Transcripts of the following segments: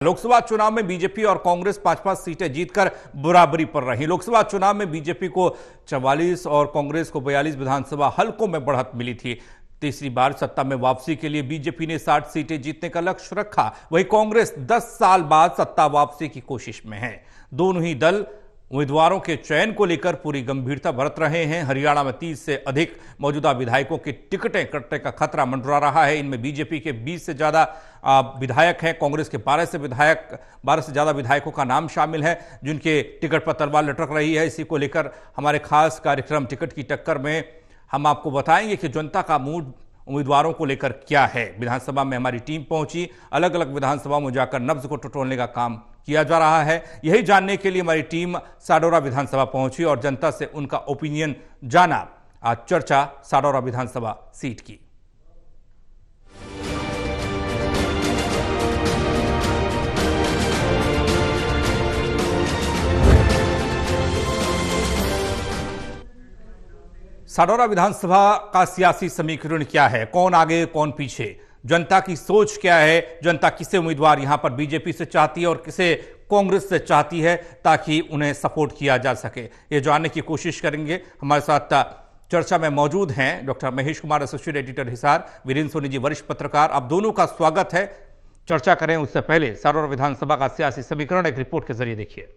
लोकसभा चुनाव में बीजेपी और कांग्रेस 5-5 सीटें जीतकर बराबरी पर रही। लोकसभा चुनाव में बीजेपी को 44 और कांग्रेस को 42 विधानसभा हलकों में बढ़त मिली थी। तीसरी बार सत्ता में वापसी के लिए बीजेपी ने 60 सीटें जीतने का लक्ष्य रखा। वहीं कांग्रेस 10 साल बाद सत्ता वापसी की कोशिश में है। दोनों ही दल उम्मीदवारों के चयन को लेकर पूरी गंभीरता बरत रहे हैं। हरियाणा में 30 से अधिक मौजूदा विधायकों की टिकटें कटने का खतरा मंडरा रहा है। इनमें बीजेपी के 20 से ज्यादा विधायक हैं, कांग्रेस के 12 से ज्यादा विधायकों का नाम शामिल है जिनके टिकट पर तलवार लटक रही है। इसी को लेकर हमारे खास कार्यक्रम टिकट की टक्कर में हम आपको बताएंगे कि जनता का मूड उम्मीदवारों को लेकर क्या है। विधानसभा में हमारी टीम पहुंची, अलग अलग विधानसभा में जाकर नब्ज को टटोलने का काम किया जा रहा है। यही जानने के लिए हमारी टीम साडौरा विधानसभा पहुंची और जनता से उनका ओपिनियन जाना। आज चर्चा साडौरा विधानसभा सीट की। साडौरा विधानसभा का सियासी समीकरण क्या है, कौन आगे कौन पीछे, जनता की सोच क्या है, जनता किसे उम्मीदवार यहां पर बीजेपी से चाहती है और किसे कांग्रेस से चाहती है ताकि उन्हें सपोर्ट किया जा सके, ये जानने की कोशिश करेंगे। हमारे साथ चर्चा में मौजूद हैं doctor Mahesh Kumar, associate editor Hisar, Virendra Soni ji, वरिष्ठ पत्रकार। आप दोनों का स्वागत है। चर्चा करें उससे पहले साडौरा विधानसभा का सियासी समीकरण एक रिपोर्ट के जरिए देखिए।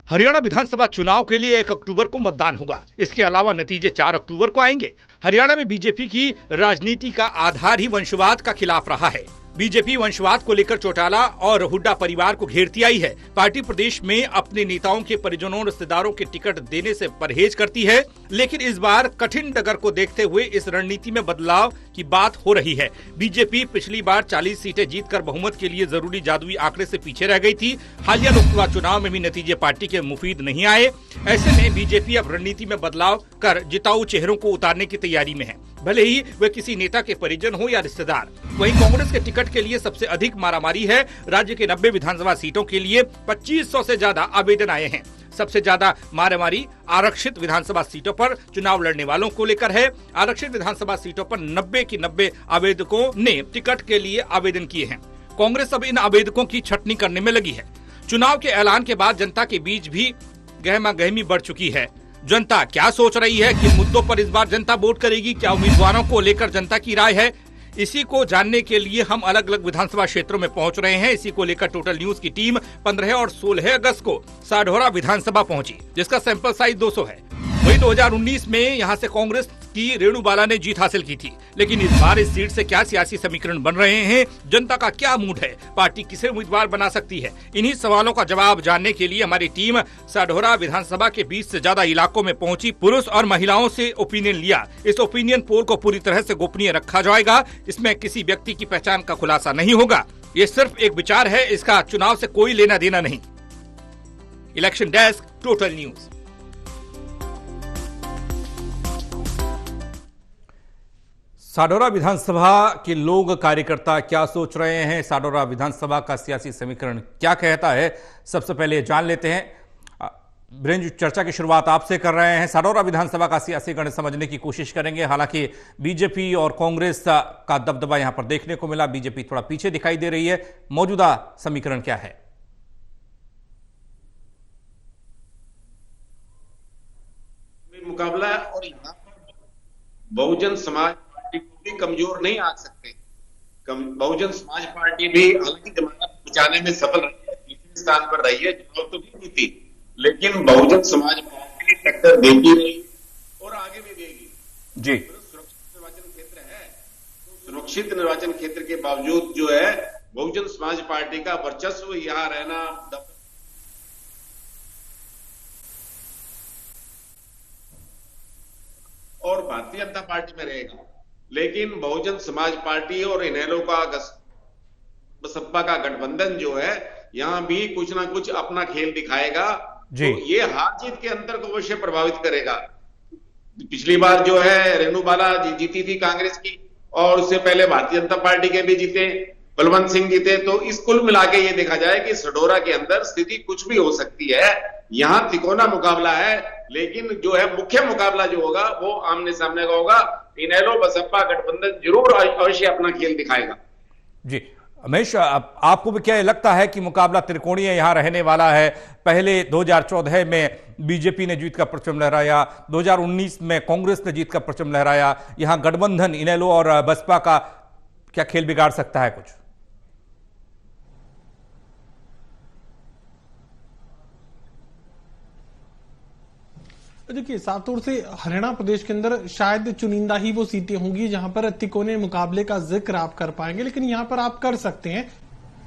हरियाणा विधानसभा चुनाव के लिए 1 अक्टूबर को मतदान होगा। इसके अलावा नतीजे 4 अक्टूबर को आएंगे। हरियाणा में बीजेपी की राजनीति का आधार ही वंशवाद का खिलाफ रहा है। बीजेपी वंशवाद को लेकर चौटाला और हुड्डा परिवार को घेरती आई है। पार्टी प्रदेश में अपने नेताओं के परिजनों और रिश्तेदारों के टिकट देने से परहेज करती है, लेकिन इस बार कठिन डगर को देखते हुए इस रणनीति में बदलाव की बात हो रही है। बीजेपी पिछली बार 40 सीटें जीतकर बहुमत के लिए जरूरी जादुई आंकड़े से पीछे रह गई थी। हालिया लोकसभा चुनाव में भी नतीजे पार्टी के मुफीद नहीं आए। ऐसे में बीजेपी अब रणनीति में बदलाव कर जिताऊ चेहरों को उतारने की तैयारी में है, भले ही वे किसी नेता के परिजन हो या रिश्तेदार। वहीं कांग्रेस के टिकट के लिए सबसे अधिक मारामारी है। राज्य के 90 विधानसभा सीटों के लिए 2500 से ज्यादा आवेदन आए हैं। सबसे ज्यादा मारामारी आरक्षित विधानसभा सीटों पर चुनाव लड़ने वालों को लेकर है। आरक्षित विधानसभा सीटों पर 90 की 90 आवेदकों ने टिकट के लिए आवेदन किए हैं। कांग्रेस अब इन आवेदकों की छटनी करने में लगी है। चुनाव के ऐलान के बाद जनता के बीच भी गहमा गहमी बढ़ चुकी है। जनता क्या सोच रही है, किन मुद्दों पर इस बार जनता वोट करेगी, क्या उम्मीदवारों को लेकर जनता की राय है, इसी को जानने के लिए हम अलग अलग विधानसभा क्षेत्रों में पहुंच रहे हैं। इसी को लेकर टोटल न्यूज की टीम 15 और 16 अगस्त को साडौरा विधानसभा पहुंची, जिसका सैंपल साइज 200 है। वही 2019 में यहां से कांग्रेस की रेणु बाला ने जीत हासिल की थी, लेकिन इस बार इस सीट से क्या सियासी समीकरण बन रहे हैं, जनता का क्या मूड है, पार्टी किसे उम्मीदवार बना सकती है, इन्हीं सवालों का जवाब जानने के लिए हमारी टीम साडौरा विधानसभा के 20 से ज्यादा इलाकों में पहुंची। पुरुष और महिलाओं से ओपिनियन लिया। इस ओपिनियन पोल को पूरी तरह से गोपनीय रखा जाएगा। इसमें किसी व्यक्ति की पहचान का खुलासा नहीं होगा। ये सिर्फ एक विचार है, इसका चुनाव से कोई लेना देना नहीं। Election desk, total news. Sadhaura विधानसभा के लोग, कार्यकर्ता क्या सोच रहे हैं, साडौरा विधानसभा का सियासी समीकरण क्या कहता है, सबसे पहले जान लेते हैं। वीरेंद्र, चर्चा की शुरुआत आपसे कर रहे हैं। साडौरा विधानसभा का सियासी गण समझने की कोशिश करेंगे। हालांकि बीजेपी और कांग्रेस का दबदबा यहां पर देखने को मिला। बीजेपी थोड़ा पीछे दिखाई दे रही है। मौजूदा समीकरण क्या है? मुकाबला और यहाँ पर बहुजन समाज कमजोर नहीं आ सकते। बहुजन समाज पार्टी भी हालांकि जमानत बचाने में सफल रही है, तीसरे स्थान पर रही है, चुनाव तो भी जीती, लेकिन बहुजन समाज पार्टी टक्कर देती रही और आगे भी देगी जी। सुरक्षित निर्वाचन क्षेत्र है, तो सुरक्षित निर्वाचन क्षेत्र के बावजूद जो है बहुजन समाज पार्टी का वर्चस्व यहाँ रहना और भारतीय जनता पार्टी में रहेगा। लेकिन बहुजन समाज पार्टी और इनेलो का बसपा का गठबंधन जो है यहां भी कुछ ना कुछ अपना खेल दिखाएगा। तो ये हार जीत के अंतर को अवश्य प्रभावित करेगा। पिछली बार जो है रेणु बाला जीती थी कांग्रेस की, और उससे पहले भारतीय जनता पार्टी के भी जीते, बलवंत सिंह जीते। तो इस कुल मिला के ये देखा जाए कि साडौरा के अंदर स्थिति कुछ भी हो सकती है। यहाँ तिकोना मुकाबला है, लेकिन जो है मुख्य मुकाबला जो होगा वो आमने सामने का होगा। इनेलो बसपा गठबंधन जरूर अवश्य अपना खेल दिखाएगा। जी उमेश, आपको भी क्या लगता है कि मुकाबला त्रिकोणीय यहां रहने वाला है? पहले 2014 में बीजेपी ने जीत का परचम लहराया, 2019 में कांग्रेस ने जीत का परचम लहराया, यहां गठबंधन इनेलो और बसपा का क्या खेल बिगाड़ सकता है कुछ? देखिए, साफ तौर से हरियाणा प्रदेश के अंदर शायद चुनिंदा ही वो सीटें होंगी जहां पर तिकोने मुकाबले का जिक्र आप कर पाएंगे, लेकिन यहां पर आप कर सकते हैं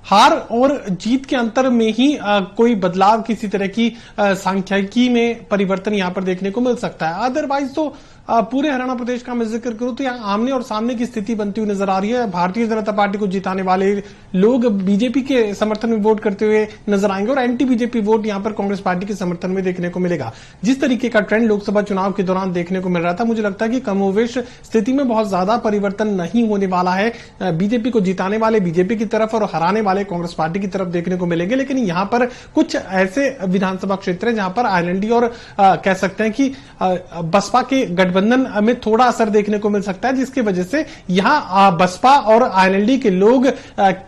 हार और जीत के अंतर में ही कोई बदलाव, किसी तरह की सांख्यिकी में परिवर्तन यहां पर देखने को मिल सकता है। अदरवाइज तो पूरे हरियाणा प्रदेश का मैं जिक्र करूं तो यहाँ आमने और सामने की स्थिति बनती हुई नजर आ रही है। भारतीय जनता पार्टी को जिताने वाले लोग बीजेपी के समर्थन में वोट करते हुए नजर आएंगे और एंटी बीजेपी वोट यहां पर कांग्रेस पार्टी के समर्थन में देखने को मिलेगा। जिस तरीके का ट्रेंड लोकसभा चुनाव के दौरान देखने को मिल रहा था, मुझे लगता है कि कमोवेश स्थिति में बहुत ज्यादा परिवर्तन नहीं होने वाला है। बीजेपी को जिताने वाले बीजेपी की तरफ और हराने वाले कांग्रेस पार्टी की तरफ देखने को मिलेंगे। लेकिन यहां पर कुछ ऐसे विधानसभा क्षेत्र हैं जहां पर आईएनडी और कह सकते हैं कि बसपा के गठबंधन में थोड़ा असर देखने को मिल सकता है, जिसकी वजह से यहां बसपा और आईएनएलडी के लोग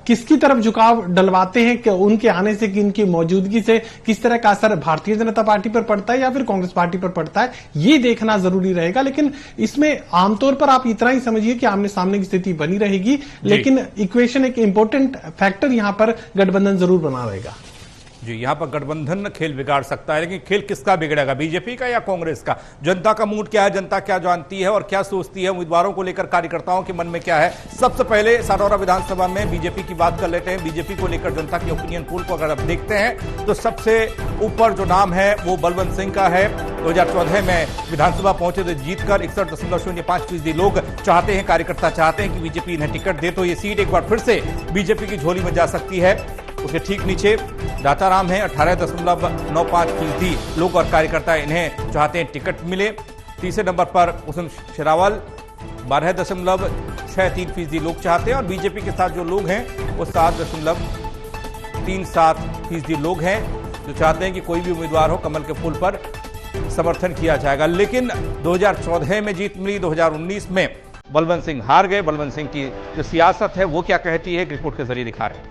किसकी तरफ झुकाव डलवाते हैं कि उनके आने से, कि इनकी मौजूदगी से किस तरह का असर भारतीय जनता पार्टी पर पड़ता है या फिर कांग्रेस पार्टी पर पड़ता है, ये देखना जरूरी रहेगा। लेकिन इसमें आमतौर पर आप इतना ही समझिए कि आमने सामने की स्थिति बनी रहेगी, लेकिन इक्वेशन एक इंपॉर्टेंट फैक्टर यहां पर गठबंधन जरूर बना रहेगा। जी, यहां पर गठबंधन खेल बिगाड़ सकता है, लेकिन खेल किसका बिगड़ेगा, बीजेपी का या कांग्रेस का? जनता का मूड क्या है, जनता क्या जानती है और क्या सोचती है, उम्मीदवारों को लेकर कार्यकर्ताओं के मन में क्या है? सबसे पहले सारौरा विधानसभा में बीजेपी की बात कर लेते हैं। बीजेपी को लेकर जनता की ओपिनियन पोल को अगर आप देखते हैं तो सबसे ऊपर जो नाम है वो बलवंत सिंह का है। 2014 में विधानसभा पहुंचे तो जीतकर 61.05% लोग चाहते हैं, कार्यकर्ता चाहते हैं कि बीजेपी इन्हें टिकट दे तो ये सीट एक बार फिर से बीजेपी की झोली में जा सकती है। उसके ठीक नीचे दाताराम है, 18.95% लोग और कार्यकर्ता इन्हें चाहते हैं टिकट मिले। तीसरे नंबर पर कुसुम शेरावल, 12.63% लोग चाहते हैं और बीजेपी के साथ जो लोग हैं वो 7.37% लोग हैं जो चाहते हैं कि कोई भी उम्मीदवार हो, कमल के फूल पर समर्थन किया जाएगा। लेकिन 2014 में जीत मिली, 2019 में बलवंत सिंह हार गए। बलवंत सिंह की जो सियासत है वो क्या कहती है, रिपोर्ट के जरिए दिखा रहे हैं।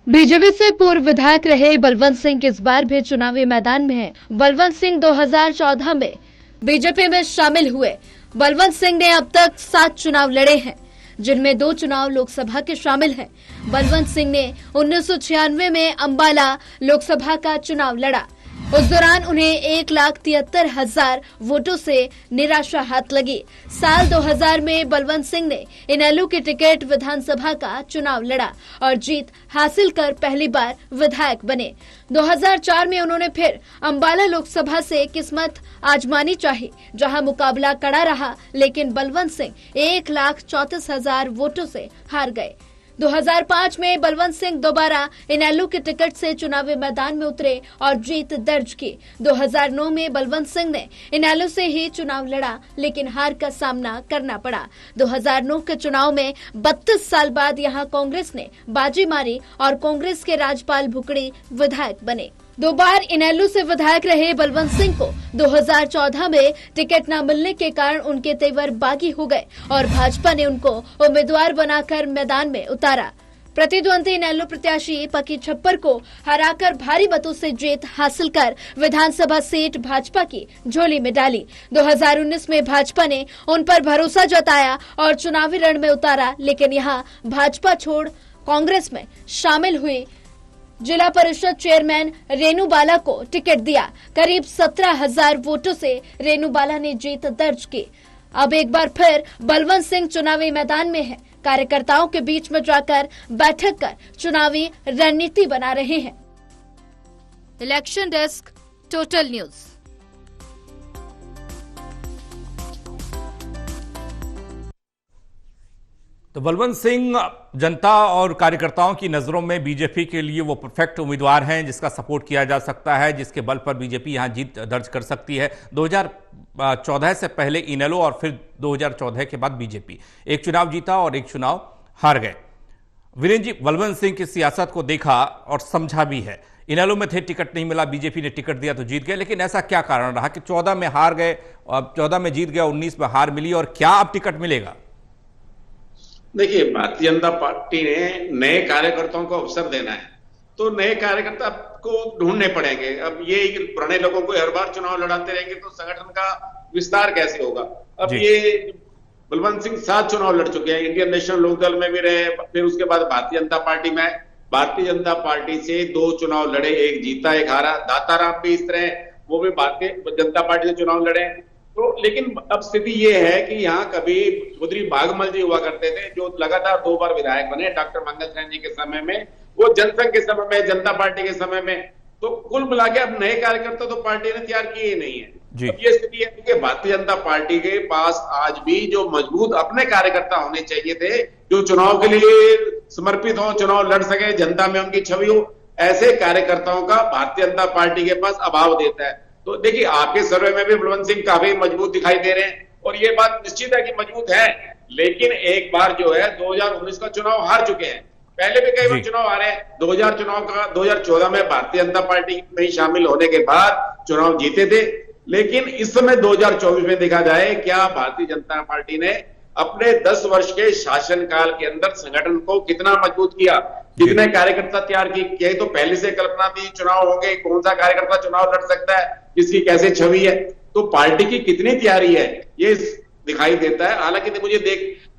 बीजेपी से पूर्व विधायक रहे बलवंत सिंह इस बार भी चुनावी मैदान में हैं। बलवंत सिंह 2014 में बीजेपी में शामिल हुए। बलवंत सिंह ने अब तक 7 चुनाव लड़े हैं, जिनमें 2 चुनाव लोकसभा के शामिल हैं। बलवंत सिंह ने 1996 में अंबाला लोकसभा का चुनाव लड़ा। उस दौरान उन्हें 1,73,000 वोटों से निराशा हाथ लगी। साल 2000 में बलवंत सिंह ने इनेलो के टिकट विधानसभा का चुनाव लड़ा और जीत हासिल कर पहली बार विधायक बने। 2004 में उन्होंने फिर अंबाला लोकसभा से किस्मत आजमानी चाही, जहां मुकाबला कड़ा रहा, लेकिन बलवंत सिंह 1,34,000 वोटों से हार गए। 2005 में बलवंत सिंह दोबारा इनेलो के टिकट से चुनावी मैदान में उतरे और जीत दर्ज की। 2009 में बलवंत सिंह ने इनेलो से ही चुनाव लड़ा, लेकिन हार का सामना करना पड़ा। 2009 के चुनाव में 32 साल बाद यहां कांग्रेस ने बाजी मारी और कांग्रेस के राजपाल भुकड़ी विधायक बने। 2 बार इनेलो से विधायक रहे बलवंत सिंह को 2014 में टिकट न मिलने के कारण उनके तेवर बागी हो गए और भाजपा ने उनको उम्मीदवार बनाकर मैदान में उतारा। प्रतिद्वंदी इनेलो प्रत्याशी पकी छप्पर को हराकर भारी मतों से जीत हासिल कर विधानसभा सीट भाजपा की झोली में डाली। 2019 में भाजपा ने उन पर भरोसा जताया और चुनावी रण में उतारा, लेकिन यहां भाजपा छोड़ कांग्रेस में शामिल हुई। जिला परिषद चेयरमैन रेणु बाला को टिकट दिया। करीब 17,000 वोटों से रेणु बाला ने जीत दर्ज की। अब एक बार फिर बलवंत सिंह चुनावी मैदान में है। कार्यकर्ताओं के बीच में जाकर बैठक कर चुनावी रणनीति बना रहे हैं। Election desk, total news. तो बलवंत सिंह जनता और कार्यकर्ताओं की नजरों में बीजेपी के लिए वो परफेक्ट उम्मीदवार हैं जिसका सपोर्ट किया जा सकता है, जिसके बल पर बीजेपी यहां जीत दर्ज कर सकती है। 2014 से पहले इनेलो और फिर 2014 के बाद बीजेपी एक चुनाव जीता और एक चुनाव हार गए। वीरेंद्र जी, बलवंत सिंह की सियासत को देखा और समझा भी है। इनेलो में थे, टिकट नहीं मिला, बीजेपी ने टिकट दिया तो जीत गए, लेकिन ऐसा क्या कारण रहा कि 14 में हार गए और 14 में जीत गया, 19 में हार मिली, और क्या अब टिकट मिलेगा? देखिए, भारतीय जनता पार्टी ने नए कार्यकर्ताओं को अवसर देना है, तो नए कार्यकर्ता को ढूंढने पड़ेंगे। अब ये पुराने लोगों को हर बार चुनाव लड़ाते रहेंगे तो संगठन का विस्तार कैसे होगा? अब ये बलवंत सिंह 7 चुनाव लड़ चुके हैं, इंडियन नेशनल लोकदल में भी रहे, फिर उसके बाद भारतीय जनता पार्टी में। भारतीय जनता पार्टी से 2 चुनाव लड़े, एक जीता एक हारा। दाताराम भी इस तरह, वो भी भारतीय जनता पार्टी से चुनाव लड़े। तो लेकिन अब स्थिति ये है कि यहाँ कभी चौधरी बागमल जी हुआ करते थे जो लगातार 2 बार विधायक बने, डॉक्टर मंगल सेन जी के समय में, वो जनसंघ के समय में, जनता पार्टी के समय में। तो कुल मिला के अब नए कार्यकर्ता तो पार्टी ने तैयार किए नहीं है। अब ये स्थिति है कि भारतीय जनता पार्टी के पास आज भी जो मजबूत अपने कार्यकर्ता होने चाहिए थे, जो चुनाव के लिए समर्पित हो, चुनाव लड़ सके, जनता में उनकी छवि हो, ऐसे कार्यकर्ताओं का भारतीय जनता पार्टी के पास अभाव देता है। तो देखिए, आपके सर्वे में भी बलवंत सिंह काफी मजबूत दिखाई दे रहे हैं और ये बात निश्चित है कि मजबूत है, लेकिन एक बार जो है 2019 का चुनाव हार चुके हैं। पहले भी कई बार चुनाव हारे। 2014 में भारतीय जनता पार्टी में शामिल होने के बाद चुनाव जीते थे, लेकिन इस समय 2024 में देखा जाए, क्या भारतीय जनता पार्टी ने अपने 10 वर्ष के शासनकाल के अंदर संगठन को कितना मजबूत किया, कितने कार्यकर्ता तैयार किए? तो पहले से कल्पना थी चुनाव होंगे, कौन सा कार्यकर्ता चुनाव लड़ सकता है, इसकी कैसे छवि है, तो पार्टी की कितनी तैयारी है ये दिखाई देता है। हालांकि मुझे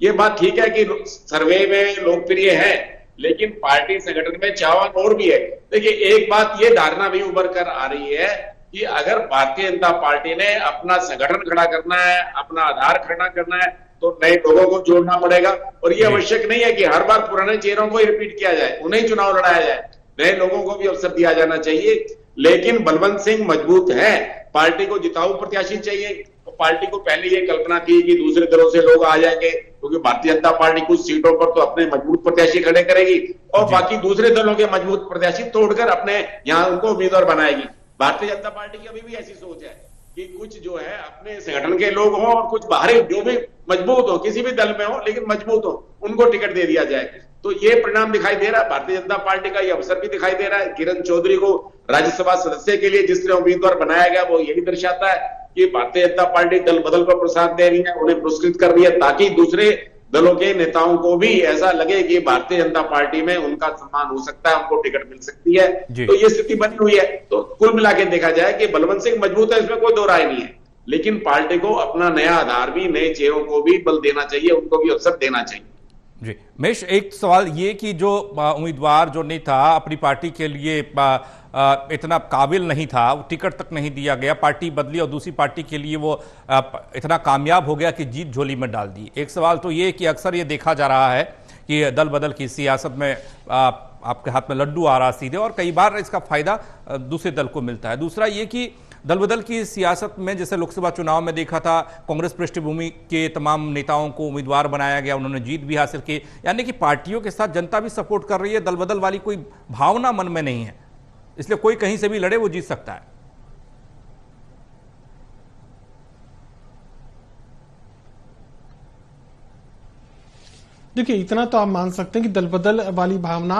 ये बात ठीक है कि सर्वे में लोकप्रिय है, लेकिन पार्टी संगठन में चावल और भी है। देखिए, एक बात ये धारणा भी उभर कर आ रही है कि अगर भारतीय जनता पार्टी ने अपना संगठन खड़ा करना है, अपना आधार खड़ा करना है, तो नए लोगों को जोड़ना पड़ेगा। और ये आवश्यक नहीं है कि हर बार पुराने चेहरों को ही रिपीट किया जाए, उन्हें चुनाव लड़ाया जाए, नए लोगों को भी अवसर दिया जाना चाहिए। लेकिन बलवंत सिंह मजबूत है, पार्टी को जिताऊ प्रत्याशी चाहिए। तो पार्टी को पहले ये कल्पना थी कि दूसरे दलों से लोग आ जाएंगे, क्योंकि भारतीय जनता पार्टी कुछ सीटों पर तो अपने मजबूत प्रत्याशी खड़े करेगी और बाकी दूसरे दलों के मजबूत प्रत्याशी तोड़कर अपने यहाँ उनको उम्मीदवार बनाएगी। भारतीय जनता पार्टी की अभी भी ऐसी सोच है कि कुछ जो है अपने संगठन के लोग हों और कुछ बाहरी जो भी मजबूत हो, किसी भी दल में हो लेकिन मजबूत हो, उनको टिकट दे दिया जाए। तो ये परिणाम दिखाई दे रहा है। भारतीय जनता पार्टी का ये अवसर भी दिखाई दे रहा है। किरण चौधरी को राज्यसभा सदस्य के लिए जिस तरह उम्मीदवार बनाया गया, वो यही दर्शाता है कि भारतीय जनता पार्टी दल बदल पर प्रसाद दे रही है, उन्हें पुरस्कृत कर रही है, ताकि दूसरे दलों के नेताओं को भी ऐसा लगे कि भारतीय जनता पार्टी में उनका सम्मान हो सकता है, उनको टिकट मिल सकती है। तो ये स्थिति बनी हुई है। तो कुल मिला के देखा जाए कि बलवंत सिंह मजबूत है, इसमें कोई दो राय नहीं है, लेकिन पार्टी को अपना नया आधार भी, नए चेहरों को भी बल देना चाहिए, उनको भी अवसर देना चाहिए। जी महेश, एक सवाल ये कि जो उम्मीदवार जो नहीं था, अपनी पार्टी के लिए इतना काबिल नहीं था, टिकट तक नहीं दिया गया, पार्टी बदली और दूसरी पार्टी के लिए वो इतना कामयाब हो गया कि जीत झोली में डाल दी। एक सवाल तो ये कि अक्सर ये देखा जा रहा है कि दल बदल की सियासत में आपके हाथ में लड्डू आ रहा सीधे, और कई बार इसका फायदा दूसरे दल को मिलता है। दूसरा ये कि दल बदल की सियासत में जैसे लोकसभा चुनाव में देखा था, कांग्रेस पृष्ठभूमि के तमाम नेताओं को उम्मीदवार बनाया गया, उन्होंने जीत भी हासिल की, यानी कि पार्टियों के साथ जनता भी सपोर्ट कर रही है, दल बदल वाली कोई भावना मन में नहीं है, इसलिए कोई कहीं से भी लड़े वो जीत सकता है। देखिए, इतना तो आप मान सकते हैं कि दल बदल वाली भावना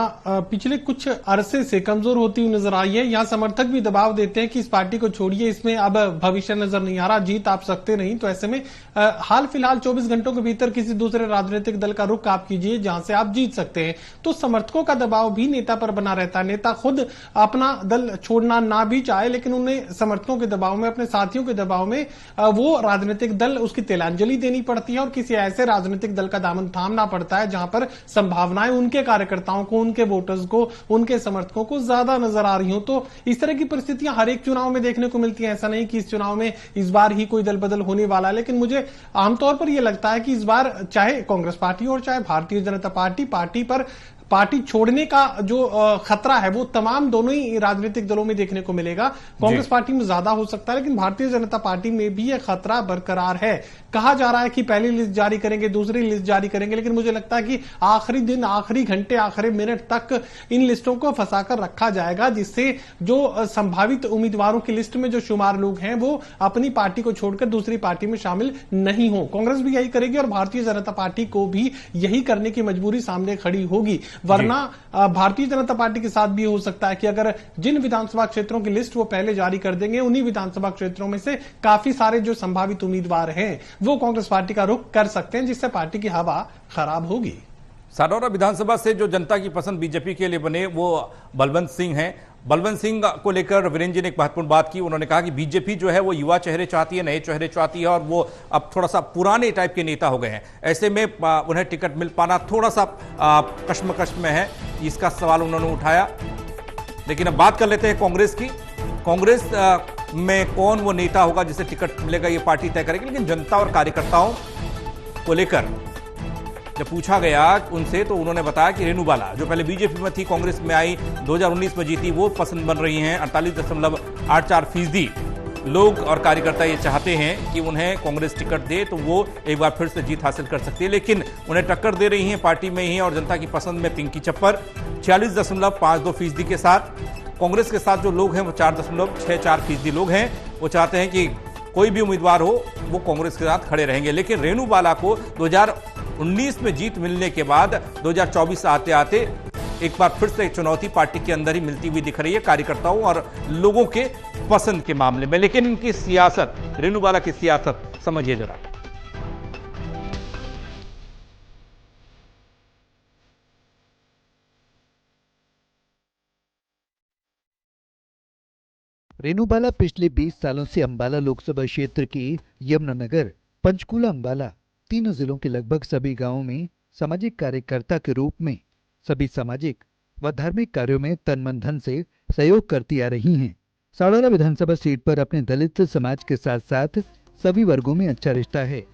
पिछले कुछ अरसे से कमजोर होती हुई नजर आई है। यहाँ समर्थक भी दबाव देते हैं कि इस पार्टी को छोड़िए, इसमें अब भविष्य नजर नहीं आ रहा, जीत आप सकते नहीं। तो ऐसे में हाल फिलहाल 24 घंटों के भीतर किसी दूसरे राजनीतिक दल का रुख आप कीजिए जहां से आप जीत सकते हैं। तो समर्थकों का दबाव भी नेता पर बना रहता है। नेता खुद अपना दल छोड़ना ना भी चाहे, लेकिन उन्हें समर्थकों के दबाव में, अपने साथियों के दबाव में वो राजनीतिक दल, उसकी तिलांजलि देनी पड़ती है और किसी ऐसे राजनीतिक दल का दामन थामना पड़ता है जहां पर संभावनाएं उनके कार्यकर्ताओं को, उनके वोटर्स को, उनके समर्थकों को ज्यादा नजर आ रही हो। तो इस तरह की परिस्थितियां हर एक चुनाव में देखने को मिलती हैं। ऐसा नहीं कि इस चुनाव में इस बार ही कोई दल बदल होने वाला है, लेकिन मुझे आमतौर पर यह लगता है कि इस बार चाहे कांग्रेस पार्टी और चाहे भारतीय जनता पार्टी पर पार्टी छोड़ने का जो खतरा है वो तमाम दोनों ही राजनीतिक दलों में देखने को मिलेगा। कांग्रेस पार्टी में ज्यादा हो सकता है, लेकिन भारतीय जनता पार्टी में भी यह खतरा बरकरार है। कहा जा रहा है कि पहली लिस्ट जारी करेंगे, दूसरी लिस्ट जारी करेंगे, लेकिन मुझे लगता है कि आखिरी दिन, आखिरी घंटे, आखिरी मिनट तक इन लिस्टों को फंसाकर रखा जाएगा, जिससे जो संभावित उम्मीदवारों की लिस्ट में जो शुमार लोग हैं वो अपनी पार्टी को छोड़कर दूसरी पार्टी में शामिल नहीं हो। कांग्रेस भी यही करेगी और भारतीय जनता पार्टी को भी यही करने की मजबूरी सामने खड़ी होगी। वरना भारतीय जनता पार्टी के साथ भी हो सकता है कि अगर जिन विधानसभा क्षेत्रों की लिस्ट वो पहले जारी कर देंगे, उन्हीं विधानसभा क्षेत्रों में से काफी सारे जो संभावित उम्मीदवार हैं वो कांग्रेस पार्टी का रुख कर सकते हैं, जिससे पार्टी की हवा खराब होगी। साडौरा विधानसभा से जो जनता की पसंद बीजेपी के लिए बने वो बलवंत सिंह हैं। बलवंत सिंह को लेकर वीरेंद्र जी ने एक महत्वपूर्ण बात की। उन्होंने कहा कि बीजेपी जो है वो युवा चेहरे चाहती है, नए चेहरे चाहती है और वो अब थोड़ा सा पुराने टाइप के नेता हो गए हैं। ऐसे में उन्हें टिकट मिल पाना थोड़ा सा कश्मकश में है, इसका सवाल उन्होंने उठाया। लेकिन अब बात कर लेते हैं कांग्रेस की। कांग्रेस में कौन वो नेता होगा जिसे टिकट मिलेगा, ये पार्टी तय करेगी। लेकिन जनता और कार्यकर्ताओं को लेकर जब पूछा गया उनसे तो उन्होंने बताया कि रेणु बाला जो पहले बीजेपी में थी, कांग्रेस में आई, 2019 में जीती, वो पसंद बन रही हैं। 48.84% लोग और कार्यकर्ता ये चाहते हैं कि उन्हें कांग्रेस टिकट दे तो वो एक बार फिर से जीत हासिल कर सकती है। लेकिन उन्हें टक्कर दे रही हैं पार्टी में ही और जनता की पसंद में पिंकी छप्पर 46.52% के साथ। कांग्रेस के साथ जो लोग हैं वो 4.64% लोग हैं। वो चाहते हैं कि कोई भी उम्मीदवार हो वो कांग्रेस के साथ खड़े रहेंगे। लेकिन रेणु बाला को 2019 में जीत मिलने के बाद 2024 आते आते एक बार फिर से चुनौती पार्टी के अंदर ही मिलती हुई दिख रही है, कार्यकर्ताओं और लोगों के पसंद के मामले में। लेकिन इनकी सियासत, रेणु बाला की सियासत समझिए जरा। रेणु बाला पिछले 20 सालों से अंबाला लोकसभा क्षेत्र के यमुनानगर, पंचकूला, अंबाला तीनों जिलों के लगभग सभी गांवों में सामाजिक कार्यकर्ता के रूप में सभी सामाजिक व धार्मिक कार्यों में तन मन धन से सहयोग करती आ रही हैं। साडौरा विधानसभा सीट पर अपने दलित समाज के साथ साथ सभी वर्गों में अच्छा रिश्ता है।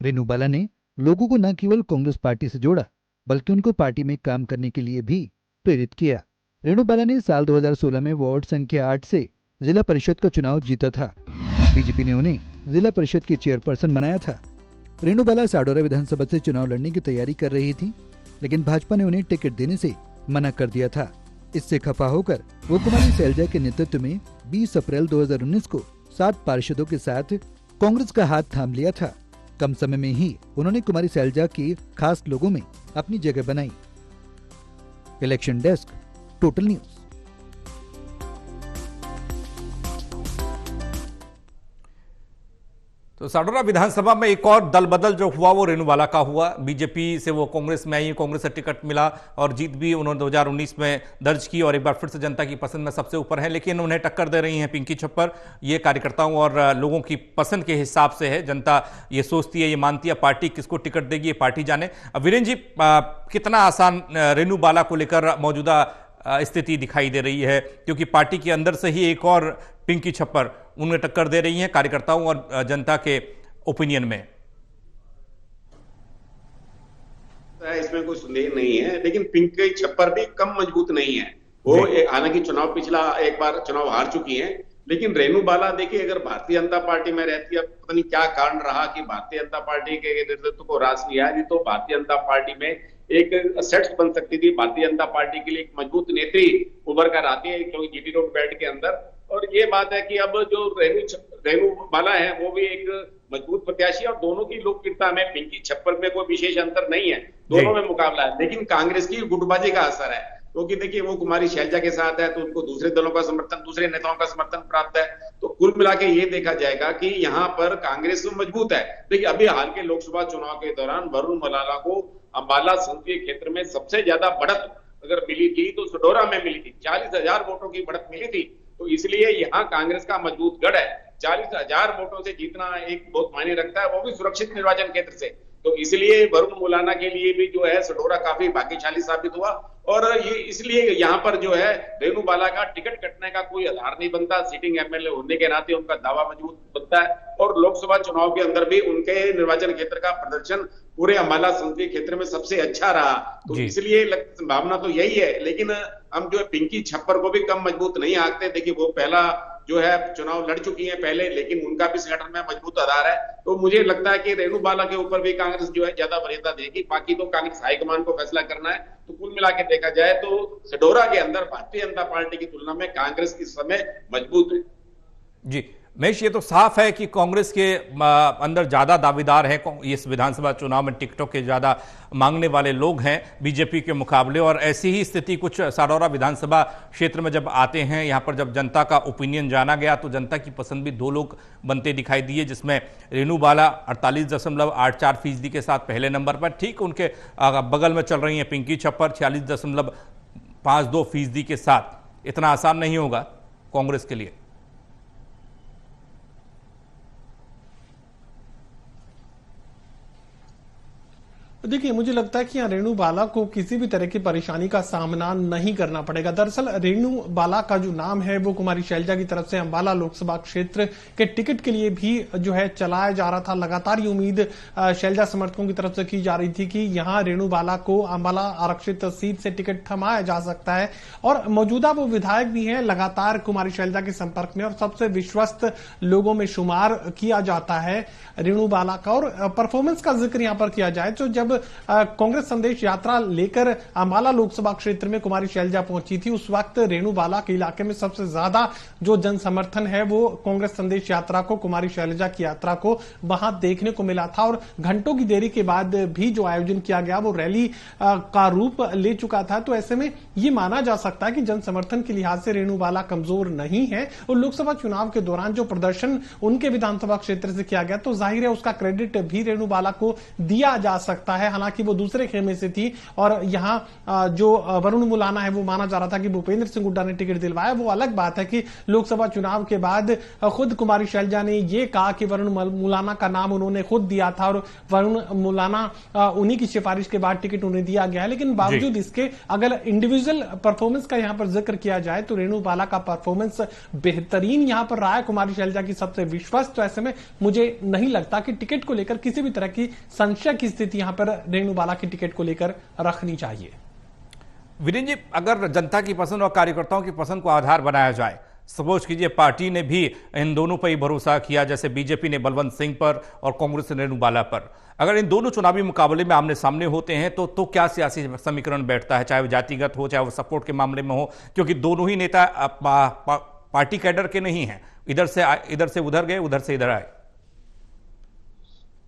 रेणु बाला ने लोगों को न केवल कांग्रेस पार्टी से जोड़ा बल्कि उनको पार्टी में काम करने के लिए भी प्रेरित किया। रेणु बाला ने साल 2016 में वार्ड संख्या 8 से जिला परिषद का चुनाव जीता था। बीजेपी ने उन्हें जिला परिषद की चेयरपर्सन बनाया था। रेणु बाला साडौरा विधानसभा से चुनाव लड़ने की तैयारी कर रही थी, लेकिन भाजपा ने उन्हें टिकट देने से मना कर दिया था। इससे खफा होकर वो कुमारी सैलजा के नेतृत्व में 20 अप्रैल 2019 को 7 पार्षदों के साथ कांग्रेस का हाथ थाम लिया था। कम समय में ही उन्होंने कुमारी सैलजा के खास लोगों में अपनी जगह बनाई। Election desk, total news. तो साडौरा विधानसभा में एक और दल बदल जो हुआ वो रेणु बाला का हुआ। बीजेपी से वो कांग्रेस में आई, कांग्रेस से टिकट मिला और जीत भी उन्होंने 2019 में दर्ज की और एक बार फिर से जनता की पसंद में सबसे ऊपर है। लेकिन उन्हें टक्कर दे रही हैं पिंकी छप्पर। ये कार्यकर्ताओं और लोगों की पसंद के हिसाब से है। जनता ये सोचती है, ये मानती है पार्टी किसको टिकट देगी, ये पार्टी जाने। वीरेंद्र जी, कितना आसान रेणु बाला को लेकर मौजूदा स्थिति दिखाई दे रही है, क्योंकि पार्टी के अंदर से ही एक और पिंकी छप्पर उन्हें टक्कर दे रही हैं कार्यकर्ताओं और जनता के ओपिनियन में। इसमें कोई संदेह नहीं है, लेकिन पिंकी छप्पर भी कम मजबूत नहीं है। वो हालांकि पिछला एक बार चुनाव हार चुकी हैं, लेकिन रेणु बाला देखिए, अगर भारतीय जनता पार्टी में रहती है, पता नहीं क्या कारण रहा कि भारतीय जनता पार्टी के नेतृत्व को रास लिया, तो भारतीय जनता पार्टी में एक सेट्स बन सकती थी। भारतीय जनता पार्टी के लिए एक मजबूत नेत्री उभर कर आती है, क्योंकि जीटी रोड बेल्ट के अंदर। और ये बात है कि अब जो रेणु बाला है वो भी एक मजबूत प्रत्याशी है और दोनों की लोकप्रियता में पिंकी छप्पर में कोई विशेष अंतर नहीं है, दोनों में मुकाबला है। लेकिन कांग्रेस की गुटबाजी का असर है, क्योंकि देखिए वो कुमारी शैलजा के साथ है तो उनको दूसरे दलों का समर्थन, दूसरे नेताओं का समर्थन प्राप्त है। तो कुल मिला के ये देखा जाएगा कि यहाँ पर कांग्रेस मजबूत है। देखिए अभी हाल के लोकसभा चुनाव के दौरान वरुण मलाला को अंबाला संसदीय क्षेत्र में सबसे ज्यादा बढ़त अगर मिली थी तो साडौरा में मिली थी। 40,000 वोटों की बढ़त मिली थी। तो इसलिए यहाँ कांग्रेस का मजबूत गढ़ है। 40,000 वोटों से जीतना एक बहुत मायने रखता है, वो भी सुरक्षित निर्वाचन क्षेत्र से। तो इसलिए वरुण मुलाना के लिए भी जो है साडौरा काफी भाग्यशाली साबित हुआ। और ये इसलिए यहाँ पर जो है रेणु बाला का टिकट कटने का कोई आधार नहीं बनता। सिटिंग एमएलए होने के नाते उनका दावा मजबूत बनता है और लोकसभा चुनाव के अंदर भी उनके निर्वाचन क्षेत्र का प्रदर्शन पूरे अम्बाला संसदीय क्षेत्र में सबसे अच्छा रहा। तो इसलिए संभावना तो यही है, लेकिन हम जो है पिंकी छप्पर को भी कम मजबूत नहीं आंकते। देखिए वो पहला जो है चुनाव लड़ चुकी हैं पहले, लेकिन उनका भी संगठन में मजबूत आधार है। तो मुझे लगता है कि रेणु बाला के ऊपर भी कांग्रेस जो है ज्यादा वरीयता देगी। बाकी तो कांग्रेस हाईकमान को फैसला करना है। तो कुल मिला के देखा जाए तो सडोरा के अंदर भारतीय जनता पार्टी की तुलना में कांग्रेस इस समय मजबूत है। जी महेश, ये तो साफ है कि कांग्रेस के अंदर ज्यादा दावेदार हैं, इस विधानसभा चुनाव में टिकटों के ज्यादा मांगने वाले लोग हैं बीजेपी के मुकाबले। और ऐसी ही स्थिति कुछ सडौरा विधानसभा क्षेत्र में जब आते हैं, यहां पर जब जनता का ओपिनियन जाना गया तो जनता की पसंद भी दो लोग बनते दिखाई दिए, जिसमें रेणु बाला 48.84% के साथ पहले नंबर पर, ठीक उनके बगल में चल रही हैं पिंकी छप्पर 46.52% के साथ। इतना आसान नहीं होगा कांग्रेस के लिए। देखिए मुझे लगता है कि यहाँ रेणु बाला को किसी भी तरह की परेशानी का सामना नहीं करना पड़ेगा। दरअसल रेणु बाला का जो नाम है वो कुमारी शैलजा की तरफ से अंबाला लोकसभा क्षेत्र के टिकट के लिए भी जो है चलाया जा रहा था। लगातार ये उम्मीद शैलजा समर्थकों की तरफ से की जा रही थी कि यहाँ रेणु बाला को अंबाला आरक्षित सीट से टिकट थमाया जा सकता है। और मौजूदा वो विधायक भी है, लगातार कुमारी शैलजा के संपर्क में और सबसे विश्वस्त लोगों में शुमार किया जाता है रेणु बाला का। और परफॉर्मेंस का जिक्र यहाँ पर किया जाए तो जब कांग्रेस संदेश यात्रा लेकर अंबाला लोकसभा क्षेत्र में कुमारी शैलजा पहुंची थी, उस वक्त रेणु बाला के इलाके में सबसे ज्यादा जो जन समर्थन है वो कांग्रेस संदेश यात्रा को, कुमारी शैलजा की यात्रा को वहां देखने को मिला था। और घंटों की देरी के बाद भी जो आयोजन किया गया वो रैली का रूप ले चुका था। तो ऐसे में ये माना जा सकता है कि जन समर्थन के लिहाज से रेणु बाला कमजोर नहीं है। और लोकसभा चुनाव के दौरान जो प्रदर्शन उनके विधानसभा क्षेत्र से किया गया तो जाहिर है उसका क्रेडिट भी रेणु बाला को दिया जा सकता है। हालांकि वो दूसरे खेमे से थी और यहाँ जो वरुण मुलाना है वो माना जा रहा था कि भूपेंद्र सिंह हुड्डा ने टिकट दिलवाया। वो अलग बात है कि लोकसभा चुनाव के बाद खुद कुमारी शैलजा ने ये कहा कि वरुण मुलाना का नाम उन्होंने खुद दिया था और वरुण मुलाना उन्हीं की सिफारिश के बाद टिकट उन्हें दिया गया है। लेकिन बावजूद इसके अगर इंडिविजुअल परफॉर्मेंस का यहाँ पर जिक्र किया जाए तो रेणु बाला का परफॉर्मेंस बेहतरीन यहाँ पर रहा है, कुमारी शैलजा की सबसे विश्वस्त। तो ऐसे में मुझे नहीं लगता कि टिकट को लेकर किसी भी तरह की संशय की स्थिति यहाँ पर रेणु बाला की टिकट को लेकर रखनी चाहिए। वीरेंद्र जी, अगर जनता की पसंद और कार्यकर्ताओं की पसंद को आधार बनाया जाए, सपोज कीजिए पार्टी ने भी इन दोनों पर ही भरोसा किया, जैसे बीजेपी ने बलवंत सिंह पर और कांग्रेस ने रेणु बाला पर, अगर इन दोनों चुनावी मुकाबले में आमने सामने होते हैं तो क्या सियासी समीकरण बैठता है, चाहे वो जातिगत हो चाहे वो सपोर्ट के मामले में हो, क्योंकि दोनों ही नेता पार्टी कैडर के नहीं हैं, इधर से उधर गए, उधर से इधर आए।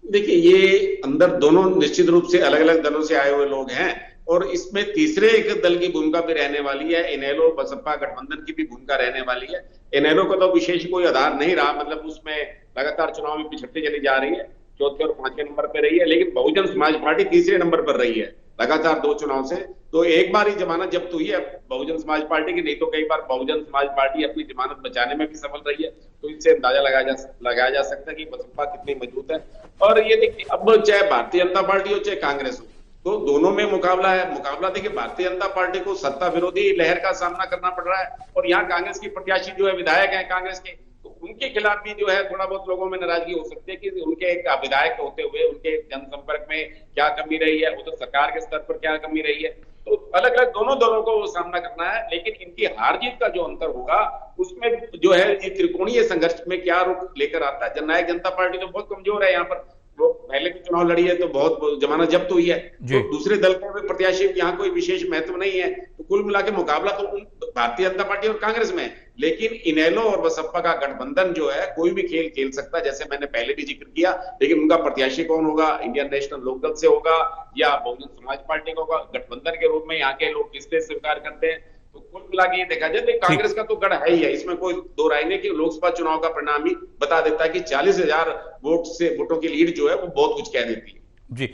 देखिए ये अंदर दोनों निश्चित रूप से अलग अलग दलों से आए हुए लोग हैं और इसमें तीसरे एक दल की भूमिका भी रहने वाली है। इनेलो बसपा गठबंधन की भी भूमिका रहने वाली है। इनेलो का तो विशेष कोई आधार नहीं रहा, मतलब उसमें लगातार चुनाव में पिछड़ती चली जा रही है, चौथे और पांचवें नंबर पर रही है। लेकिन बहुजन समाज पार्टी तीसरे नंबर पर रही है लगातार 2 चुनाव से। तो एक बार ही जमानत जब्त हुई है बहुजन समाज पार्टी की, नहीं तो कई बार बहुजन समाज पार्टी अपनी जमानत बचाने में भी सफल रही है। तो इससे अंदाजा लगाया जा सकता है कि बसपा कितनी मजबूत है। और ये देखिए अब चाहे भारतीय जनता पार्टी हो चाहे कांग्रेस हो, तो दोनों में मुकाबला है। मुकाबला देखिए भारतीय जनता पार्टी को सत्ता विरोधी लहर का सामना करना पड़ रहा है और यहाँ कांग्रेस की प्रत्याशी जो है विधायक है कांग्रेस के, तो उनके खिलाफ भी जो है थोड़ा बहुत लोगों में नाराजगी हो सकती है कि उनके एक विधायक होते हुए उनके जनसंपर्क में क्या कमी रही है, उधर सरकार के स्तर पर क्या कमी रही है। तो अलग अलग दोनों दलों को सामना करना है। लेकिन इनकी हार जीत का जो अंतर होगा उसमें जो है ये त्रिकोणीय संघर्ष में क्या रुख लेकर आता है। जननायक जनता पार्टी तो बहुत कमजोर है, यहाँ पर वो पहले भी चुनाव लड़ी है तो बहुत जमानत जब्त हुई है, तो दूसरे दल के प्रत्याशी यहाँ कोई विशेष महत्व नहीं है। तो कुल मिला के मुकाबला तो भारतीय जनता पार्टी और कांग्रेस में, लेकिन इनेलो और बसपा का गठबंधन जो है कोई भी खेल खेल सकता है, जैसे मैंने पहले भी जिक्र किया। लेकिन उनका प्रत्याशी कौन होगा, इंडियन नेशनल लोकदल से होगा या बहुजन समाज पार्टी का होगा, गठबंधन के रूप में यहाँ के लोग किससे स्वीकार करते हैं। तो कुल मिला के ये देखा जाए तो कांग्रेस का तो गढ़ है ही है, इसमें कोई दो राय नहीं कि लोकसभा चुनाव का परिणाम ही बता देता है कि 40,000 वोटों की लीड जो है वो बहुत कुछ कह देती है। जी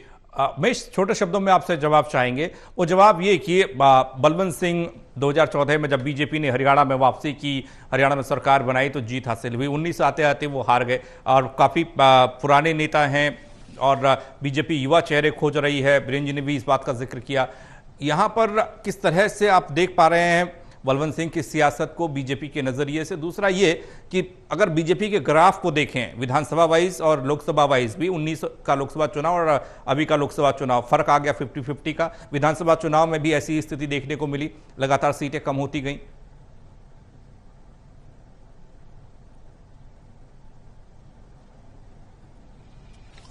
मैं छोटे शब्दों में आपसे जवाब चाहेंगे। वो जवाब ये कि बलवंत सिंह 2014 में जब बीजेपी ने हरियाणा में वापसी की, हरियाणा में सरकार बनाई तो जीत हासिल हुई। 19 आते आते वो हार गए और काफी पुराने नेता हैं और बीजेपी युवा चेहरे खोज रही है। वीरेंद्र जी ने भी इस बात का जिक्र किया। यहाँ पर किस तरह से आप देख पा रहे हैं बलवंत सिंह की सियासत को बीजेपी के नजरिए से। दूसरा ये कि अगर बीजेपी के ग्राफ को देखें विधानसभा वाइज और लोकसभा वाइज भी, 19 का लोकसभा चुनाव और अभी का लोकसभा चुनाव फर्क आ गया 50-50 का। विधानसभा चुनाव में भी ऐसी स्थिति देखने को मिली, लगातार सीटें कम होती गई।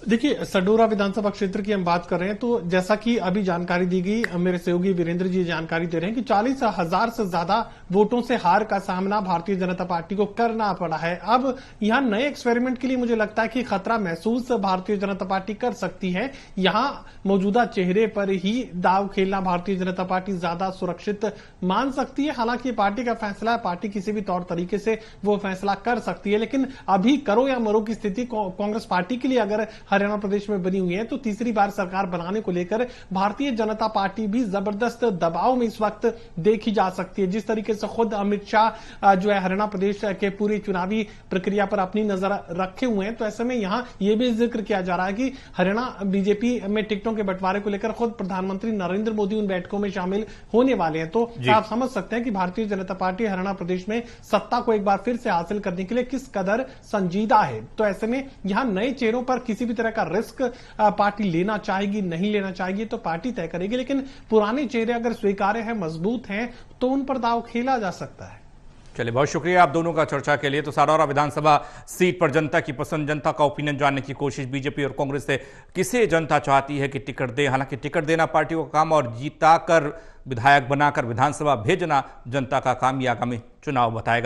देखिए, सडोरा विधानसभा क्षेत्र की हम बात कर रहे हैं तो जैसा कि अभी जानकारी दी गई, मेरे सहयोगी वीरेंद्र जी जानकारी दे रहे हैं कि 40,000 से ज्यादा वोटों से हार का सामना भारतीय जनता पार्टी को करना पड़ा है। अब यहां नए एक्सपेरिमेंट के लिए मुझे लगता है कि खतरा महसूस भारतीय जनता पार्टी कर सकती है। यहां मौजूदा चेहरे पर ही दाव खेलना भारतीय जनता पार्टी ज्यादा सुरक्षित मान सकती है। हालांकि पार्टी का फैसला है, पार्टी किसी भी तौर तरीके से वो फैसला कर सकती है, लेकिन अभी करो या मरो की स्थिति कांग्रेस पार्टी के लिए अगर हरियाणा प्रदेश में बनी हुई है तो तीसरी बार सरकार बनाने को लेकर भारतीय जनता पार्टी भी जबरदस्त दबाव में इस वक्त देखी जा सकती है। जिस तरीके से खुद अमित शाह जो है हरियाणा प्रदेश के पूरी चुनावी प्रक्रिया पर अपनी नजर रखे हुए हैं, तो ऐसे में यहां यह भी जिक्र किया जा रहा है कि हरियाणा बीजेपी में टिकटों के बंटवारे को लेकर खुद प्रधानमंत्री नरेंद्र मोदी उन बैठकों में शामिल होने वाले हैं। तो आप समझ सकते हैं कि भारतीय जनता पार्टी हरियाणा प्रदेश में सत्ता को एक बार फिर से हासिल करने के लिए किस कदर संजीदा है। तो ऐसे में यहां नए चेहरों पर किसी भी तरह का रिस्क पार्टी लेना चाहेगी, नहीं लेना चाहेगी तो पार्टी तय करेगी, लेकिन पुराने चेहरे अगर स्वीकार्य हैं, मजबूत हैं तो उन पर दांव खेला जा सकता है। चलिए, बहुत शुक्रिया आप दोनों का चर्चा के लिए। तो सडौरा विधानसभा सीट पर जनता की पसंद, जनता का ओपिनियन जानने की कोशिश बीजेपी और कांग्रेस से किसे जनता चाहती है कि टिकट दे। हालांकि टिकट देना पार्टी का काम और जीता कर विधायक बनाकर विधानसभा भेजना जनता का काम, ये आगामी चुनाव बताएगा।